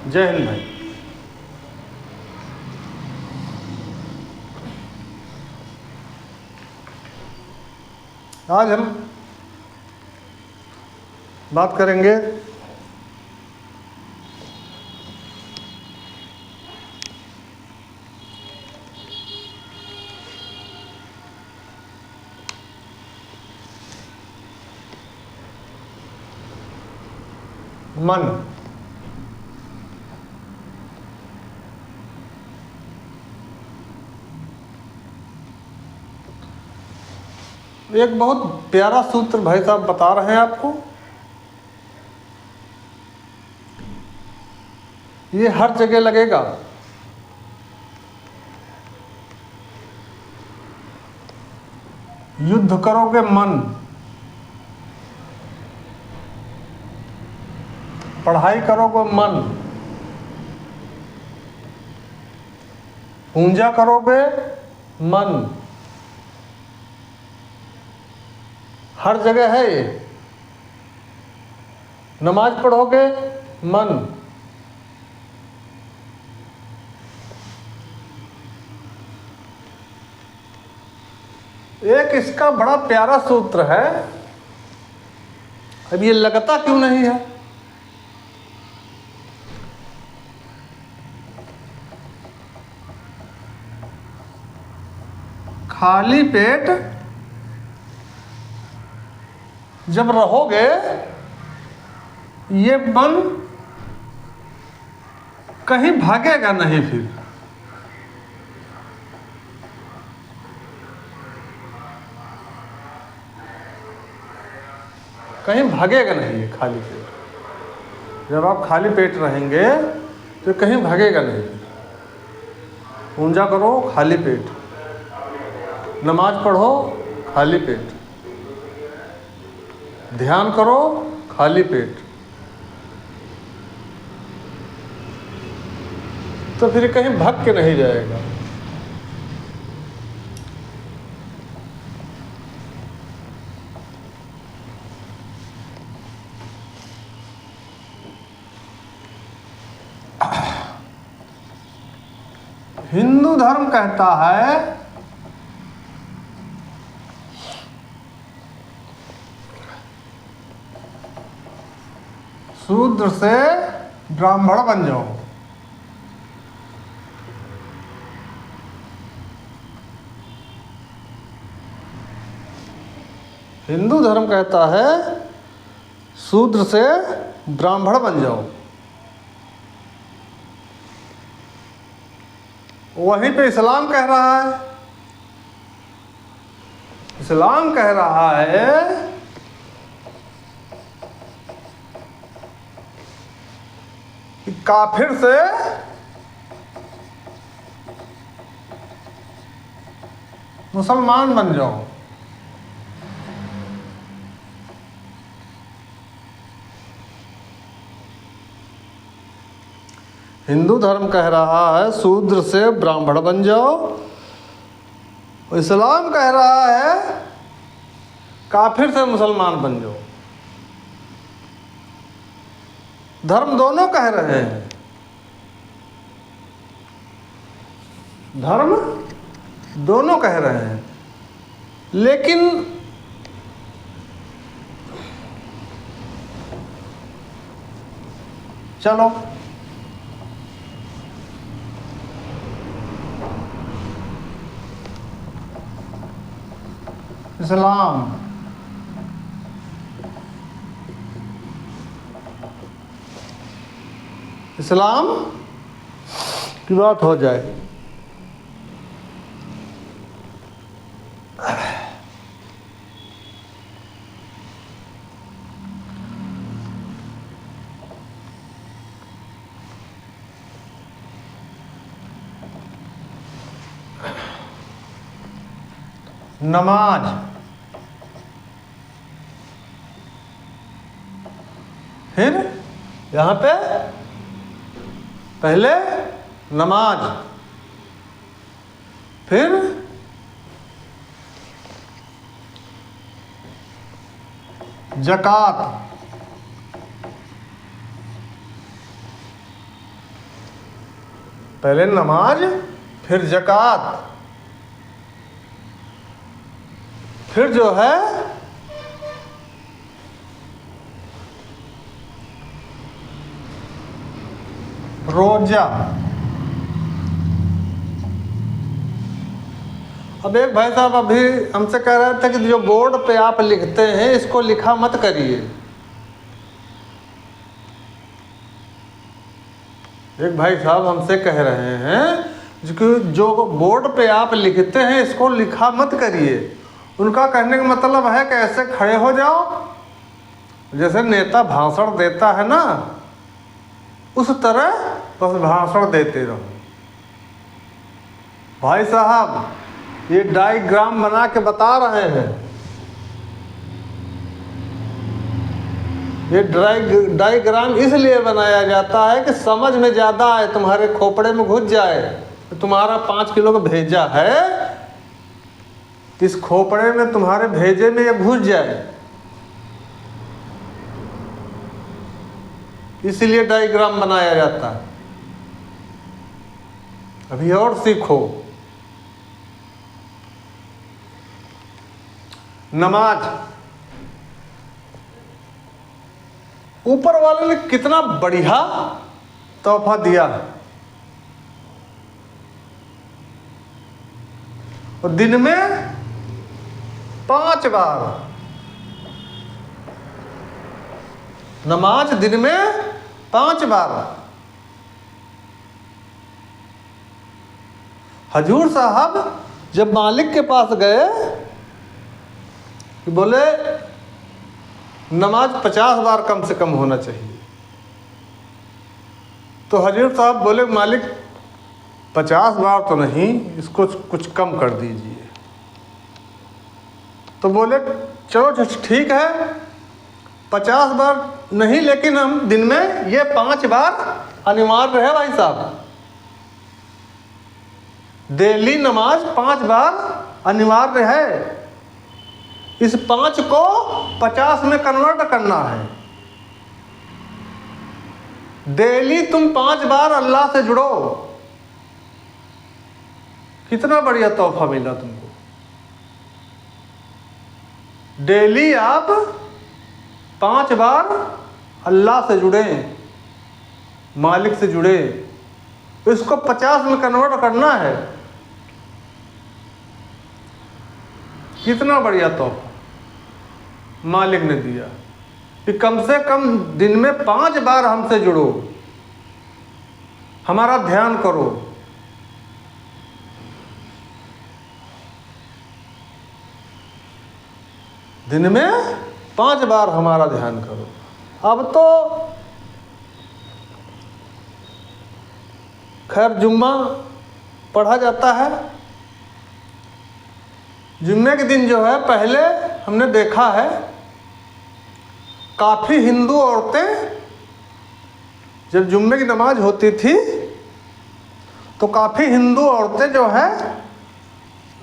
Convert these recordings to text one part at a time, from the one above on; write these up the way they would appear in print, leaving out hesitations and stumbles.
जय हिंद भाई। आज हम बात करेंगे मन। एक बहुत प्यारा सूत्र भाई साहब बता रहे हैं आपको। ये हर जगह लगेगा। युद्ध करोगे मन, पढ़ाई करोगे मन, पूजा करोगे मन, हर जगह है ये। नमाज पढ़ोगे मन, एक इसका बड़ा प्यारा सूत्र है। अब ये लगता क्यों नहीं है? खाली पेट जब रहोगे, ये मन कहीं भागेगा नहीं। फिर कहीं भागेगा नहीं ये खाली पेट। जब आप खाली पेट रहेंगे तो कहीं भागेगा नहीं। पूजा करो खाली पेट, नमाज पढ़ो खाली पेट, ध्यान करो खाली पेट, तो फिर कहीं भाग के नहीं जाएगा। हिंदू धर्म कहता है शूद्र से ब्राह्मण बन जाओ। हिंदू धर्म कहता है शूद्र से ब्राह्मण बन जाओ। वहीं पे इस्लाम कह रहा है, इस्लाम कह रहा है कि काफिर से मुसलमान बन जाओ। हिंदू धर्म कह रहा है शूद्र से ब्राह्मण बन जाओ, इस्लाम कह रहा है काफिर से मुसलमान बन जाओ। धर्म दोनों कह रहे हैं, धर्म दोनों कह रहे हैं, लेकिन चलो इस्लाम इस्लाम की बात हो जाए। नमाज, फिर यहाँ पे पहले नमाज, फिर ज़कात, पहले नमाज, फिर ज़कात, फिर जो है रोजा। अब एक भाई साहब अभी हमसे कह रहे थे कि जो बोर्ड पे आप लिखते हैं इसको लिखा मत करिए। एक भाई साहब हमसे कह रहे हैं कि जो बोर्ड पे आप लिखते हैं इसको लिखा मत करिए। उनका कहने का मतलब है कि ऐसे खड़े हो जाओ, जैसे नेता भाषण देता है ना, उस तरह बस भाषण देते रहो। भाई साहब ये डायग्राम बना के बता रहे हैं, ये डायग्राम इसलिए बनाया जाता है कि समझ में ज़्यादा आए, तुम्हारे खोपड़े में घुस जाए। तो तुम्हारा 5 किलो का भेजा है, इस खोपड़े में तुम्हारे भेजे में ये घुस जाए, इसीलिए डायग्राम बनाया जाता है। अभी और सीखो। नमाज, ऊपर वाले ने कितना बढ़िया तोहफा दिया है। और दिन में 5 बार नमाज, दिन में 5 बार। हजूर साहब जब मालिक के पास गए कि बोले नमाज 50 बार कम से कम होना चाहिए, तो हजूर साहब बोले मालिक 50 बार तो नहीं, इसको कुछ कम कर दीजिए। तो बोले चलो ठीक है, 50 बार नहीं, लेकिन हम दिन में ये 5 बार अनिवार्य है भाई साहब। डेली नमाज 5 बार अनिवार्य है। इस 5 को 50 में कन्वर्ट करना है। डेली तुम 5 बार अल्लाह से जुड़ो। कितना बढ़िया तोहफा मिला तुमको। डेली आप 5 बार अल्लाह से जुड़े, मालिक से जुड़े, इसको 50 में कन्वर्ट करना है। कितना बढ़िया तोहफा मालिक ने दिया कि कम से कम दिन में 5 बार हमसे जुड़ो, हमारा ध्यान करो। दिन में 5 बार हमारा ध्यान करो। अब तो खैर जुम्मा पढ़ा जाता है। जुम्मे के दिन जो है, पहले हमने देखा है काफ़ी हिंदू औरतें जब जुम्मे की नमाज होती थी तो काफ़ी हिंदू औरतें जो है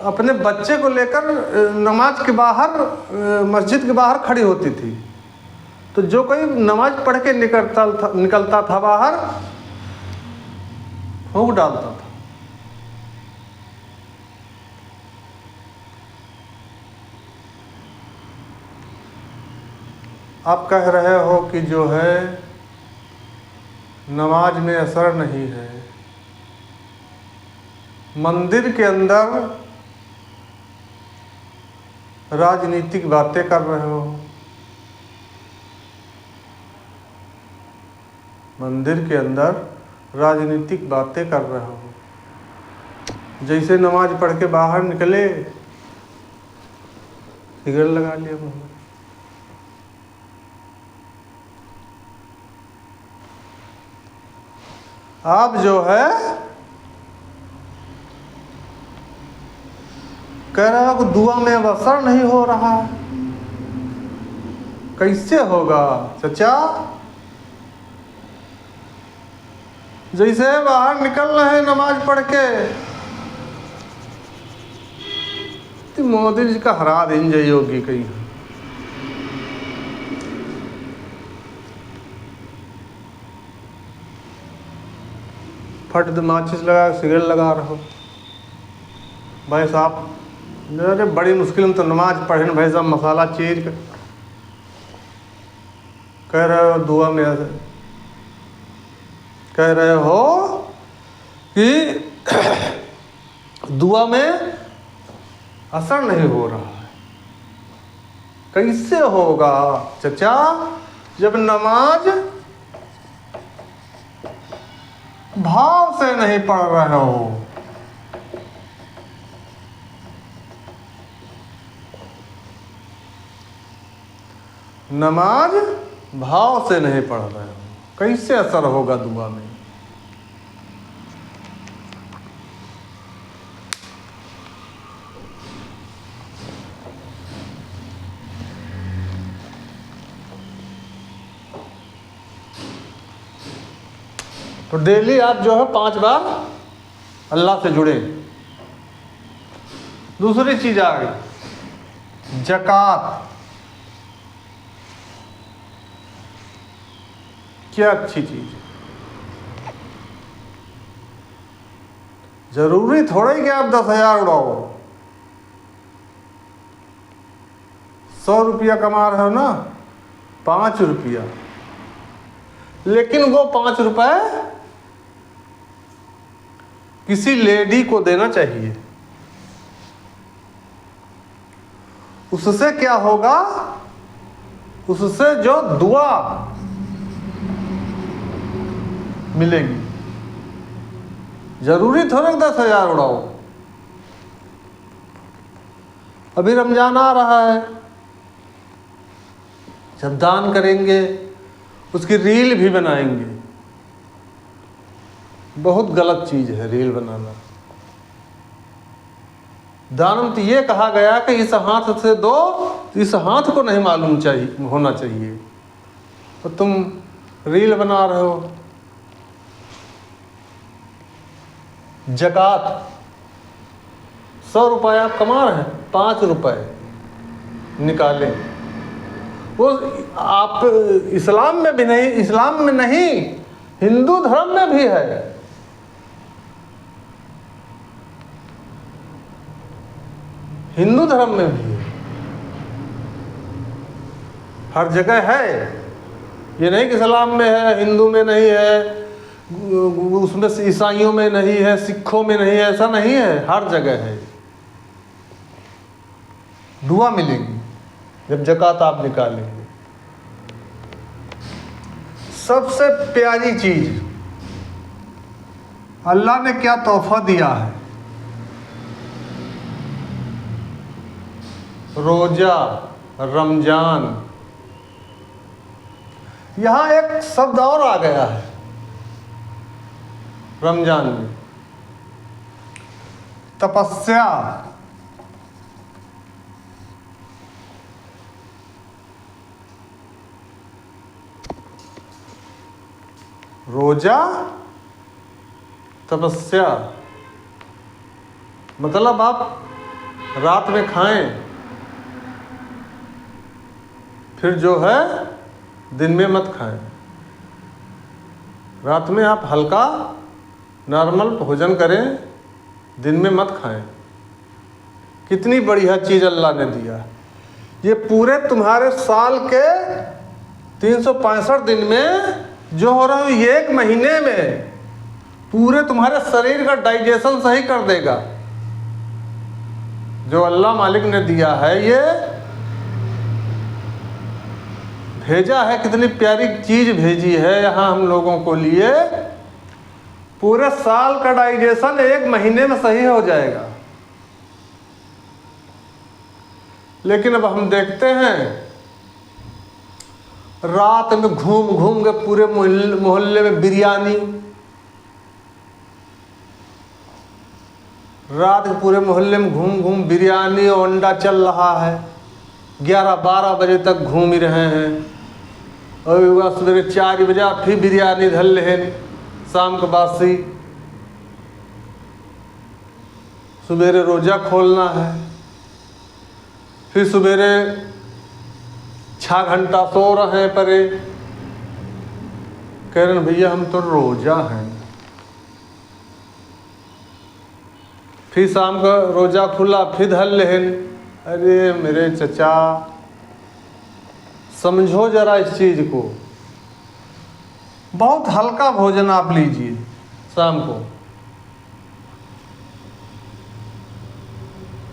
अपने बच्चे को लेकर नमाज के बाहर, मस्जिद के बाहर खड़ी होती थी। तो जो कोई नमाज पढ़ के निकलता था बाहर, फूंक डालता था। आप कह रहे हो कि जो है नमाज में असर नहीं है। मंदिर के अंदर राजनीतिक बातें कर रहे हो। मंदिर के अंदर राजनीतिक बातें कर रहे हो। जैसे नमाज पढ़ के बाहर निकले, सिगरेट लगा लिया मुंह में। आप जो है कह रहा है कि दुआ में अब असर नहीं हो रहा। कैसे होगा चचा? जैसे बाहर निकल रहे हैं नमाज पढ़ के, तो मोदी जी का हरा दिन जई होगी कहीं। फट दे माचिस लगा सिगरेट लगा रहे हो। भाई साहब अरे बड़ी मुश्किल में तो नमाज पढ़े न भाई साहब, मसाला चीर के कह रहे हो दुआ में कह रहे हो कि दुआ में असर नहीं हो रहा है। कैसे होगा चचा, जब नमाज भाव से नहीं पढ़ रहे हो। नमाज भाव से नहीं पढ़ रहे हो, कैसे असर होगा दुआ में। तो डेली आप जो है 5 बार अल्लाह से जुड़े। दूसरी चीज आ गई ज़कात। क्या अच्छी चीज है। जरूरी थोड़ा ही कि आप 10,000 उड़ाओ। 100 रुपया कमा रहे हो ना, 5 रुपया, लेकिन वो 5 रुपए किसी लेडी को देना चाहिए। उससे क्या होगा, उससे जो दुआ मिलेगी। जरूरी थोड़ा 10,000 उड़ाओ। अभी रमजान आ रहा है, जब दान करेंगे उसकी रील भी बनाएंगे। बहुत गलत चीज है रील बनाना। दान में तो ये कहा गया कि इस हाथ से दो, इस हाथ को नहीं मालूम चाहिए होना चाहिए, तो तुम रील बना रहे हो। ज़कात 100 रुपये आप कमा रहे हैं, 5 रुपये निकालें। वो आप इस्लाम में भी नहीं, इस्लाम में नहीं, हिंदू धर्म में भी है। हिंदू धर्म में भी है, हर जगह है। ये नहीं कि इस्लाम में है हिंदू में नहीं है, उसमें से ईसाइयों में नहीं है, सिखों में नहीं है, ऐसा नहीं है, हर जगह है। दुआ मिलेगी जब ज़कात आप निकालेंगे। सबसे प्यारी चीज अल्लाह ने क्या तोहफा दिया है, रोजा, रमजान। यहां एक शब्द और आ गया है रमजान में, तपस्या। रोजा, तपस्या मतलब आप रात में खाएं, फिर जो है दिन में मत खाएं। रात में आप हल्का नॉर्मल भोजन करें, दिन में मत खाएं। कितनी बढ़िया चीज़ अल्लाह ने दिया। ये पूरे तुम्हारे साल के 365 दिन में जो हो रहा है, ये 1 महीने में पूरे तुम्हारे शरीर का डाइजेशन सही कर देगा। जो अल्लाह मालिक ने दिया है, ये भेजा है, कितनी प्यारी चीज़ भेजी है यहाँ हम लोगों को लिए। पूरे साल का डाइजेशन 1 महीने में सही हो जाएगा। लेकिन अब हम देखते हैं रात में घूम घूम के पूरे मोहल्ले में बिरयानी, रात के पूरे मोहल्ले में घूम घूम बिरयानी और अंडा चल रहा है। 11-12 बजे तक घूम ही रहे हैं, और सवेरे 4 बजे फिर बिरयानी धर ले, शाम को बासी। सवेरे रोजा खोलना है, फिर सवेरे 6 घंटा सो रहे हैं परे, कह रहे हैं भैया हम तो रोजा हैं। फिर शाम का रोज़ा खुला, फिर धर लेहन। अरे मेरे चचा, समझो जरा इस चीज़ को। बहुत हल्का भोजन आप लीजिए शाम को,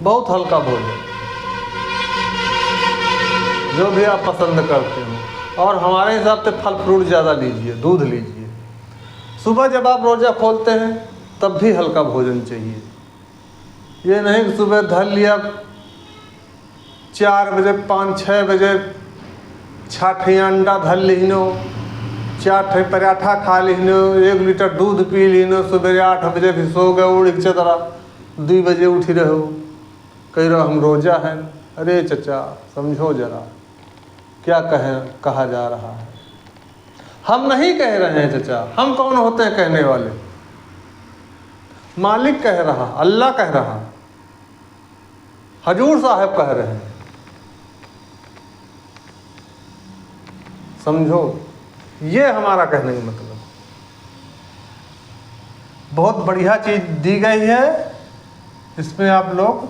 बहुत हल्का भोजन, जो भी आप पसंद करते हो। और हमारे हिसाब से फल फ्रूट ज़्यादा लीजिए, दूध लीजिए। सुबह जब आप रोज़ा खोलते हैं तब भी हल्का भोजन चाहिए। ये नहीं कि सुबह धर लिया 4 बजे 5-6 बजे 6 अंडा धर लीनो, 4 पराठा खा लीनो, 1 लीटर दूध पी लीनो, सुबह 8 बजे भी सो गए उड़ के चतरा, 2 बजे उठी रहो, कह रहे हम रोज़ा हैं। अरे चचा, समझो जरा क्या कहा जा रहा है। हम नहीं कह रहे हैं चचा, हम कौन होते हैं कहने वाले। मालिक कह रहा, अल्लाह कह रहा, हजूर साहब कह रहे हैं। समझो, ये हमारा कहने का मतलब। बहुत बढ़िया चीज़ दी गई है, इसमें आप लोग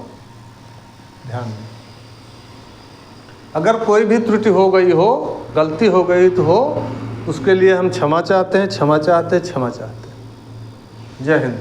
ध्यान दें। अगर कोई भी त्रुटि हो गई हो, गलती हो गई तो हो, उसके लिए हम क्षमा चाहते हैं, क्षमा चाहते हैं, क्षमा चाहते हैं। जय हिंद।